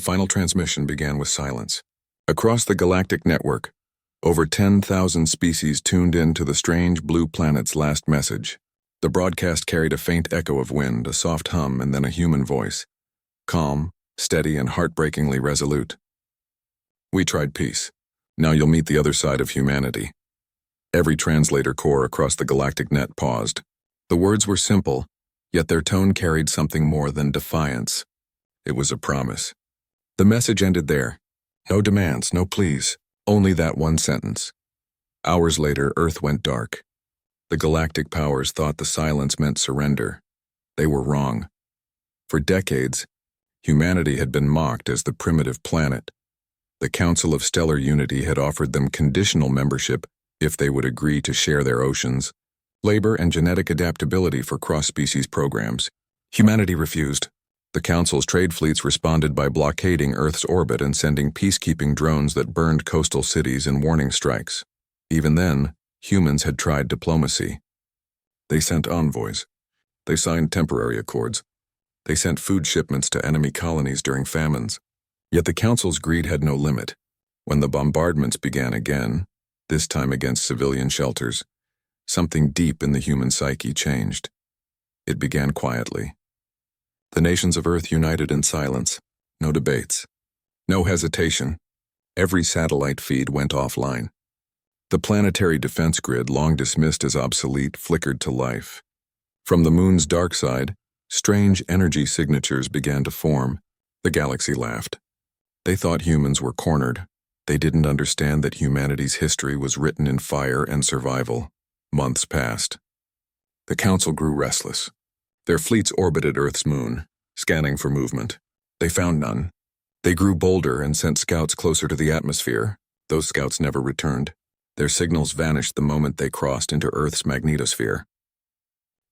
final transmission began with silence. Across the galactic network, over 10,000 species tuned in to the strange blue planet's last message. The broadcast carried a faint echo of wind, a soft hum, and then a human voice. Calm, steady, and heartbreakingly resolute. "We tried peace. Now you'll meet the other side of humanity." Every translator corps across the galactic net paused. The words were simple, yet their tone carried something more than defiance. It was a promise. The message ended there. No demands, no pleas, only that one sentence. Hours later, Earth went dark. The galactic powers thought the silence meant surrender. They were wrong. For decades, humanity had been mocked as the primitive planet. The Council of Stellar Unity had offered them conditional membership if they would agree to share their oceans, labor, and genetic adaptability for cross-species programs. Humanity refused. The Council's trade fleets responded by blockading Earth's orbit and sending peacekeeping drones that burned coastal cities in warning strikes. Even then, humans had tried diplomacy. They sent envoys. They signed temporary accords. They sent food shipments to enemy colonies during famines. Yet the Council's greed had no limit. When the bombardments began again, this time against civilian shelters, something deep in the human psyche changed. It began quietly. The nations of Earth united in silence. No debates. No hesitation. Every satellite feed went offline. The planetary defense grid, long dismissed as obsolete, flickered to life. From the moon's dark side, strange energy signatures began to form. The galaxy laughed. They thought humans were cornered. They didn't understand that humanity's history was written in fire and survival. Months passed. The Council grew restless. Their fleets orbited Earth's moon, scanning for movement. They found none. They grew bolder and sent scouts closer to the atmosphere. Those scouts never returned. Their signals vanished the moment they crossed into Earth's magnetosphere.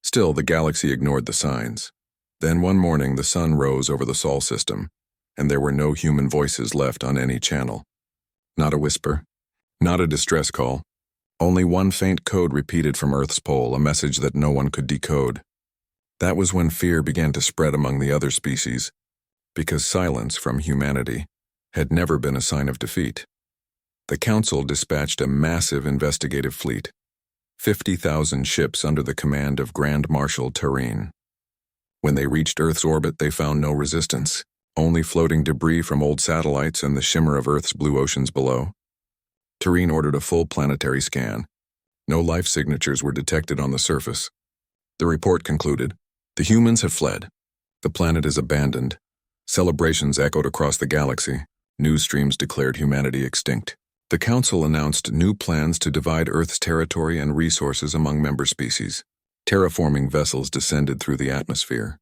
Still, the galaxy ignored the signs. Then one morning, the sun rose over the Sol system, and there were no human voices left on any channel. Not a whisper, not a distress call. Only one faint code repeated from Earth's pole, a message that no one could decode. That was when fear began to spread among the other species, because silence from humanity had never been a sign of defeat. The Council dispatched a massive investigative fleet, 50,000 ships under the command of Grand Marshal Terene. When they reached Earth's orbit, they found no resistance, only floating debris from old satellites and the shimmer of Earth's blue oceans below. Terene ordered a full planetary scan. No life signatures were detected on the surface. The report concluded, "The humans have fled. The planet is abandoned." Celebrations echoed across the galaxy. News streams declared humanity extinct. The Council announced new plans to divide Earth's territory and resources among member species. Terraforming vessels descended through the atmosphere.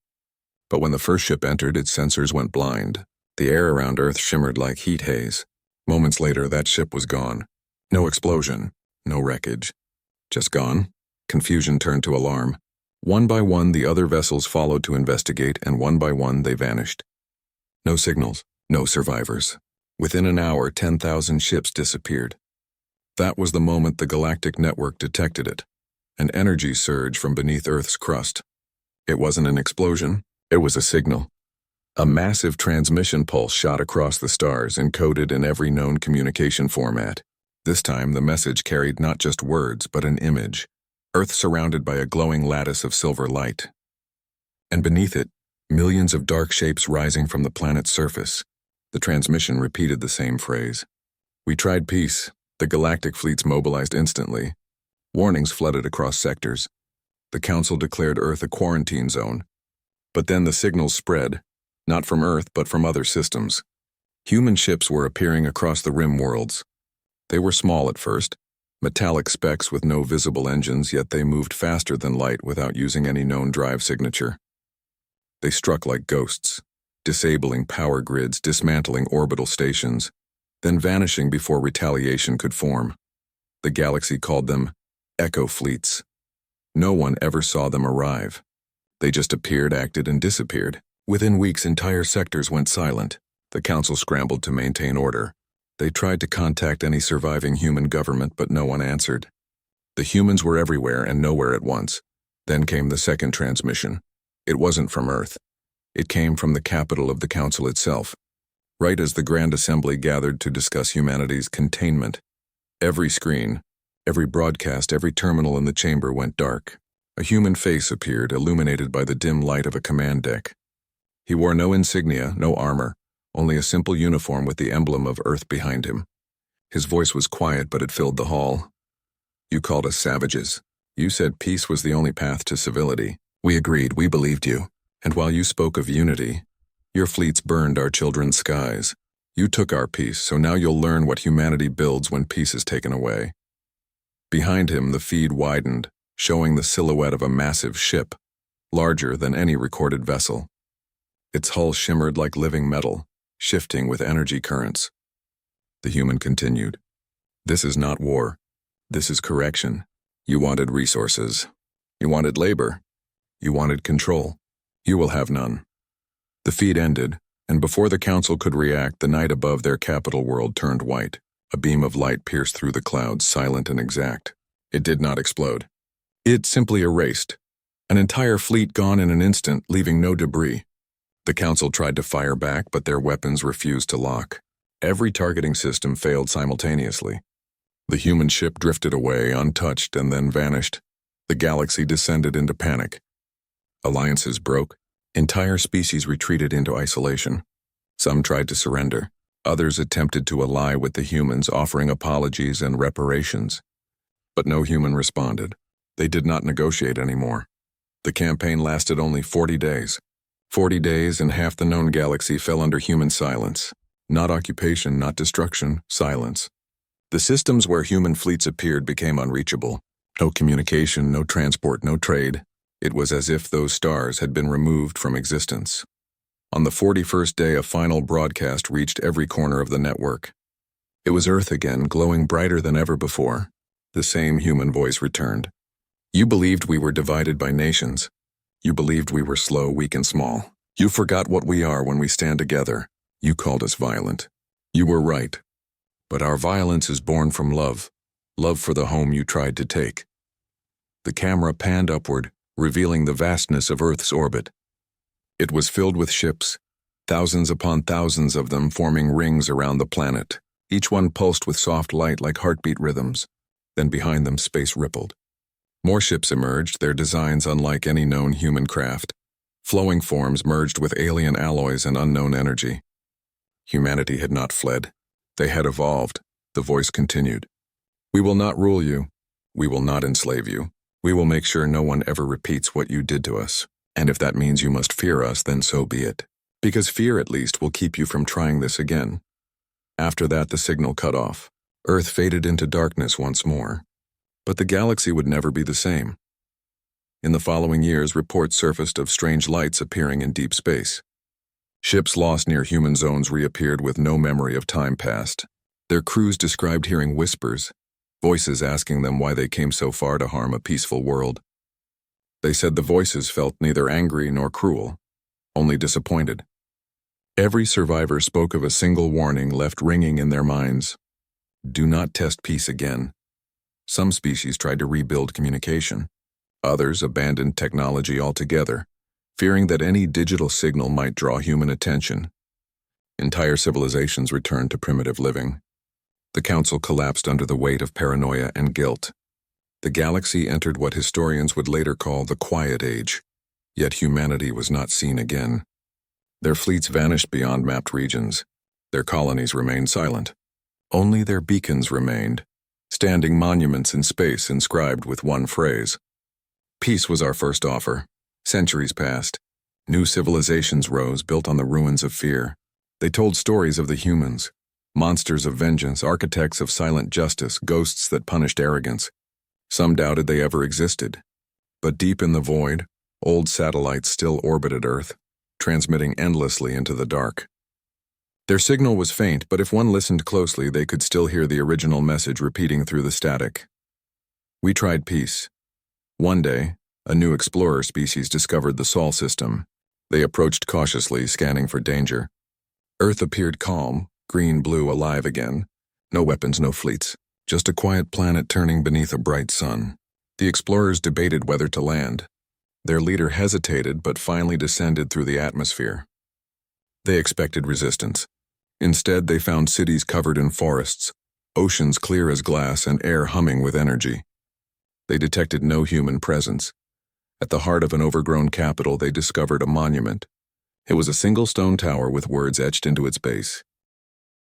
But when the first ship entered, its sensors went blind. The air around Earth shimmered like heat haze. Moments later, that ship was gone. No explosion, no wreckage. Just gone. Confusion turned to alarm. One by one, the other vessels followed to investigate, and one by one, they vanished. No signals, no survivors. Within an hour, 10,000 ships disappeared. That was the moment the galactic network detected it. An energy surge from beneath Earth's crust. It wasn't an explosion, it was a signal. A massive transmission pulse shot across the stars, encoded in every known communication format. This time, the message carried not just words, but an image. Earth surrounded by a glowing lattice of silver light. And beneath it, millions of dark shapes rising from the planet's surface. The transmission repeated the same phrase. "We tried peace." The galactic fleets mobilized instantly. Warnings flooded across sectors. The Council declared Earth a quarantine zone. But then the signals spread, not from Earth but from other systems. Human ships were appearing across the rim worlds. They were small at first, metallic specks with no visible engines, yet they moved faster than light without using any known drive signature. They struck like ghosts, disabling power grids, dismantling orbital stations, then vanishing before retaliation could form. The galaxy called them echo fleets. No one ever saw them arrive. They just appeared, acted, and disappeared. Within weeks, entire sectors went silent. The Council scrambled to maintain order. They tried to contact any surviving human government, but no one answered. The humans were everywhere and nowhere at once. Then came the second transmission. It wasn't from Earth. It came from the capital of the Council itself. right as the Grand Assembly gathered to discuss humanity's containment. Every screen, every broadcast, every terminal in the chamber went dark. A human face appeared, illuminated by the dim light of a command deck. He wore no insignia, no armor, only a simple uniform with the emblem of Earth behind him. His voice was quiet, but it filled the hall. "You called us savages. You said peace was the only path to civility. We agreed, we believed you. And while you spoke of unity, your fleets burned our children's skies. You took our peace, so now you'll learn what humanity builds when peace is taken away." Behind him, the feed widened, showing the silhouette of a massive ship, larger than any recorded vessel. Its hull shimmered like living metal, shifting with energy currents. The human continued. "This is not war. This is correction. You wanted resources. You wanted labor. You wanted control. You will have none." The feed ended, and before the council could react, the night above their capital world turned white. A beam of light pierced through the clouds, silent and exact. It did not explode. It simply erased. An entire fleet gone in an instant, leaving no debris. The council tried to fire back, but their weapons refused to lock. Every targeting system failed simultaneously. The human ship drifted away, untouched, and then vanished. The galaxy descended into panic. Alliances broke. Entire species retreated into isolation. Some tried to surrender. Others attempted to ally with the humans, offering apologies and reparations. But no human responded. They did not negotiate anymore. The campaign lasted only 40 days. 40 days and half the known galaxy fell under human silence. Not occupation, not destruction, silence. The systems where human fleets appeared became unreachable. No communication, no transport, no trade. It was as if those stars had been removed from existence. On the 41st day, a final broadcast reached every corner of the network. It was Earth again, glowing brighter than ever before. The same human voice returned. "You believed we were divided by nations. You believed we were slow, weak, and small. You forgot what we are when we stand together. You called us violent. You were right. But our violence is born from love. Love for the home you tried to take." The camera panned upward, revealing the vastness of Earth's orbit. It was filled with ships, thousands upon thousands of them forming rings around the planet, each one pulsed with soft light like heartbeat rhythms. Then behind them space rippled. More ships emerged, their designs unlike any known human craft. Flowing forms merged with alien alloys and unknown energy. Humanity had not fled. They had evolved. The voice continued. "We will not rule you. We will not enslave you. We will make sure no one ever repeats what you did to us. And if that means you must fear us, then so be it. Because fear at least will keep you from trying this again." After that, the signal cut off. Earth faded into darkness once more. But the galaxy would never be the same. In the following years, reports surfaced of strange lights appearing in deep space. Ships lost near human zones reappeared with no memory of time past. Their crews described hearing whispers, voices asking them why they came so far to harm a peaceful world. They said the voices felt neither angry nor cruel, only disappointed. Every survivor spoke of a single warning left ringing in their minds. Do not test peace again. Some species tried to rebuild communication. Others abandoned technology altogether, fearing that any digital signal might draw human attention. Entire civilizations returned to primitive living. The council collapsed under the weight of paranoia and guilt. The galaxy entered what historians would later call the Quiet Age, yet humanity was not seen again. Their fleets vanished beyond mapped regions. Their colonies remained silent. Only their beacons remained, standing monuments in space inscribed with one phrase. Peace was our first offer. Centuries passed. New civilizations rose, built on the ruins of fear. They told stories of the humans, monsters of vengeance, architects of silent justice, ghosts that punished arrogance. Some doubted they ever existed. But deep in the void, old satellites still orbited Earth, transmitting endlessly into the dark. Their signal was faint, but if one listened closely, they could still hear the original message repeating through the static. We tried peace. One day, a new explorer species discovered the Sol system. They approached cautiously, scanning for danger. Earth appeared calm, green, blue, alive again. No weapons, no fleets. Just a quiet planet turning beneath a bright sun. The explorers debated whether to land. Their leader hesitated, but finally descended through the atmosphere. They expected resistance. Instead, they found cities covered in forests, oceans clear as glass, and air humming with energy. They detected no human presence. At the heart of an overgrown capital, they discovered a monument. It was a single stone tower with words etched into its base.